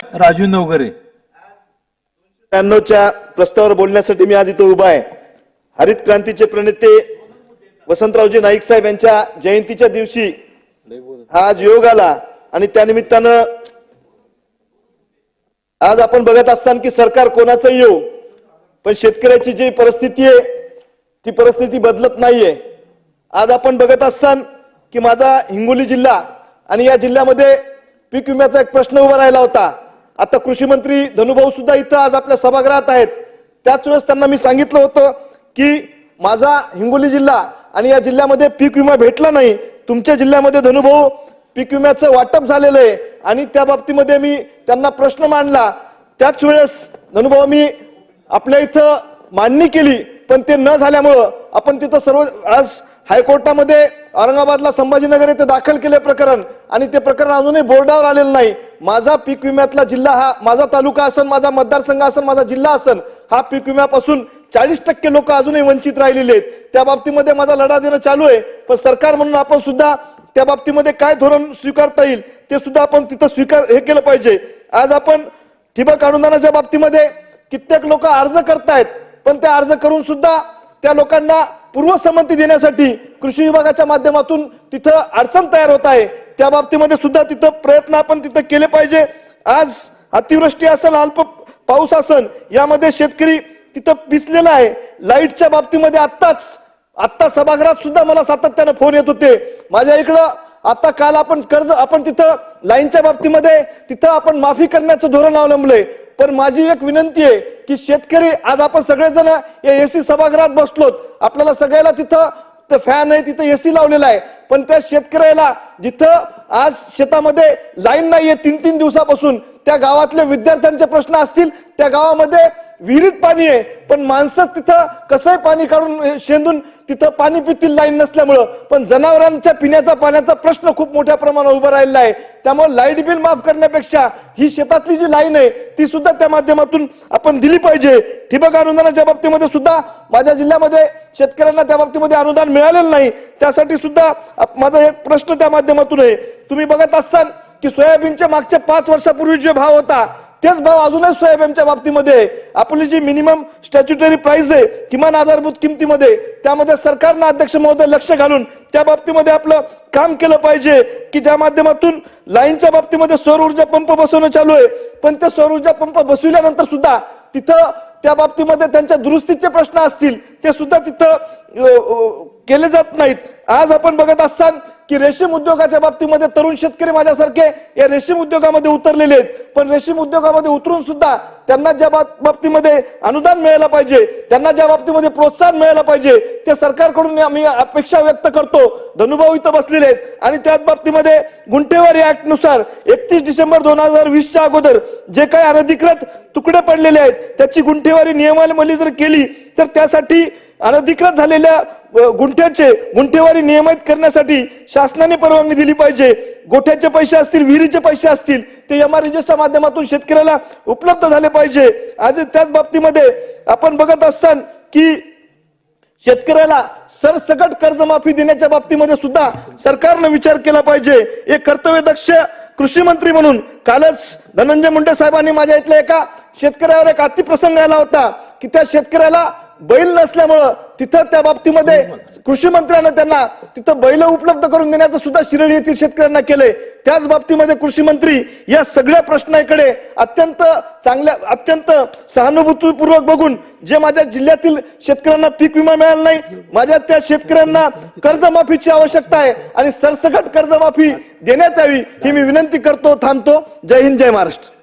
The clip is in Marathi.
राजू नवघरे 93च्या प्रस्तावावर बोलण्यासाठी मी आज इथं उभा आहे। हरित क्रांतीचे प्रणेते वसंतरावजी नाईक साहेब यांच्या जयंतीच्या दिवशी हा आज योग आला आणि त्या निमित्तानं आज आपण बघत असताना की सरकार कोणाचं येऊ पण शेतकऱ्याची जी परिस्थिती आहे ती परिस्थिती बदलत नाहीये। आज आपण बघत असताना की माझा हिंगोली जिल्हा आणि या जिल्ह्यामध्ये पीक विम्याचा एक प्रश्न उभा राहिला होता। आता कृषी मंत्री धनुभाऊ सुद्धा इथं आज आपल्या सभागृहात आहेत। त्याच वेळेस त्यांना मी सांगितलं होतं की माझा हिंगोली जिल्हा आणि या जिल्ह्यामध्ये पीक विमा भेटला नाही, तुमच्या जिल्ह्यामध्ये धनुभाऊ पीक विम्याचं वाटप झालेलं आहे आणि त्या बाबतीमध्ये मी त्यांना प्रश्न मांडला। त्याच वेळेस धनुभाऊ मी आपल्या इथं मांडणी केली पण ते न झाल्यामुळं आपण तिथं सर्व आज हायकोर्टामध्ये औरंगाबादला संभाजीनगर येथे दाखल केले प्रकरण आणि ते प्रकरण अजूनही बोर्डावर आलेलं नाही। माझा पीक विम्यातला जिल्हा हा माझा तालुका असन, माझा मतदारसंघ असन, माझा जिल्हा असन, हा पीक विम्यापासून 40% लोक अजूनही वंचित राहिलेले आहेत। त्या बाबतीमध्ये माझा लढा देणं चालू आहे पण सरकार म्हणून आपण सुद्धा त्या बाबतीमध्ये काय धोरण स्वीकारता येईल ते सुद्धा आपण तिथं हे केलं पाहिजे। आज आपण ठिबक अनुदानाच्या बाबतीमध्ये कित्येक लोक अर्ज करतायत पण ते अर्ज करून सुद्धा त्या लोकांना पूर्वसंमती देण्यासाठी कृषी विभागाच्या माध्यमातून तिथं अडचण तयार होत आहे। त्या बाबतीमध्ये सुद्धा तिथं प्रयत्न आपण तिथं केले पाहिजे। आज अतिवृष्टी असेल, अल्प पाऊस असेल, यामध्ये शेतकरी तिथं पिचलेला आहे। लाईटच्या बाबतीमध्ये आत्ता सभागृहात सुद्धा मला सातत्याने फोन येत होते। माझ्या इकडं आता काल आपण कर्ज आपण तिथं लाईनच्या बाबतीमध्ये तिथं आपण माफी करण्याचं धोरण अवलंबलंय पण माझी एक विनंती आहे की शेतकरी आज आपण सगळेजण या एसी सभागृहात बसलोत, आपल्याला सगळ्याला तिथं फॅन आहे, तिथं एसी लावलेला आहे पण त्या शेतकऱ्याला जिथं आज शेतामध्ये लाईन नाहीये 3-3 दिवसापासून, त्या गावातले विद्यार्थ्यांचे प्रश्न असतील, त्या गावामध्ये विहिरीत पाणी आहे पण माणसं तिथं कसंही पाणी काढून शेंदून तिथं पाणी पितील लाईन नसल्यामुळं, पण जनावरांच्या पिण्याचा पाण्याचा प्रश्न खूप मोठ्या प्रमाणात उभा राहिलेला आहे। त्यामुळे लाईट बिल माफ करण्यापेक्षा ही शेतातली जी लाईन आहे ती सुद्धा त्या माध्यमातून आपण दिली पाहिजे। ठिबक अनुदानाच्या बाबतीमध्ये सुद्धा माझ्या जिल्ह्यामध्ये शेतकऱ्यांना त्या बाबतीमध्ये अनुदान मिळालेलं नाही, त्यासाठी सुद्धा माझा एक प्रश्न त्या माध्यमातून आहे। तुम्ही बघत असाल की सोयाबीनच्या मागच्या 5 वर्षापूर्वी जो भाव होता तेच भाव अजूनही सोयाबीनच्या बाबतीमध्ये आपली जी मिनिमम स्टॅच्युटरी प्राइस आहे किमान आधारभूत किमतीमध्ये त्यामध्ये सरकारनं अध्यक्ष महोदय लक्ष घालून त्या बाबतीमध्ये आपलं काम केलं पाहिजे की ज्या माध्यमातून लाईनच्या बाबतीमध्ये सौर ऊर्जा पंप बसवणं चालू आहे पण ते सौर ऊर्जा पंप बसविल्यानंतर सुद्धा तिथं त्या बाबतीमध्ये त्यांच्या दुरुस्तीचे प्रश्न असतील ते सुद्धा तिथं केले जात नाहीत। आज आपण बघत असाल की रेशीम उद्योगाच्या बाबतीमध्ये तरुण शेतकरी माझ्यासारखे या रेशीम उद्योगामध्ये उतरलेले आहेत पण रेशीम उद्योगामध्ये उतरून सुद्धा त्यांना ज्या बाबतीमध्ये अनुदान मिळायला पाहिजे, त्यांना ज्या बाबतीमध्ये प्रोत्साहन मिळायला पाहिजे ते सरकारकडून मी अपेक्षा व्यक्त करतो। धनुभाऊ इथं बसलेले आहेत आणि त्याच बाबतीमध्ये गुंठेवारी ऍक्ट नुसार 31 डिसेंबर 2020च्या अगोदर जे काही अनधिकृत तुकडे पडलेले आहेत त्याची गुंठेवारी नियमावली जर केली तर त्यासाठी अनधिकृत झालेल्या गुंठ्याचे गुंठेवारी नियमित करण्यासाठी शासनाने परवानगी दिली पाहिजे। गोठ्याचे पैसे असतील, विहिरीचे पैसे असतील ते MREGच्या माध्यमातून शेतकऱ्याला उपलब्ध झाले पाहिजे। आज त्याच बाबतीमध्ये आपण बघत असताना की शेतकऱ्याला सरसकट कर्जमाफी देण्याच्या बाबतीमध्ये सुद्धा सरकारने विचार केला पाहिजे। एक कर्तव्यदक्ष कृषी मंत्री म्हणून कालच धनंजय मुंडे साहेबांनी माझ्या इथल्या एका शेतकऱ्यावर एक अतिप्रसंग आला होता की त्या शेतकऱ्याला बैल नसल्यामुळं तिथं त्या बाबतीमध्ये कृषी मंत्र्यांना त्यांना तिथं बैल उपलब्ध करून देण्याचं सुद्धा शिर्डी येथील शेतकऱ्यांना केलंय। त्याच बाबतीमध्ये कृषी मंत्री या सगळ्या प्रश्नाकडे अत्यंत सहानुभूतीपूर्वक बघून जे माझ्या जिल्ह्यातील शेतकऱ्यांना पीक विमा मिळाला नाही, माझ्या त्या शेतकऱ्यांना कर्जमाफीची आवश्यकता आहे आणि सरसकट कर्जमाफी देण्यात यावी ही मी विनंती करतो। थांबतो। जय हिंद, जय महाराष्ट्र।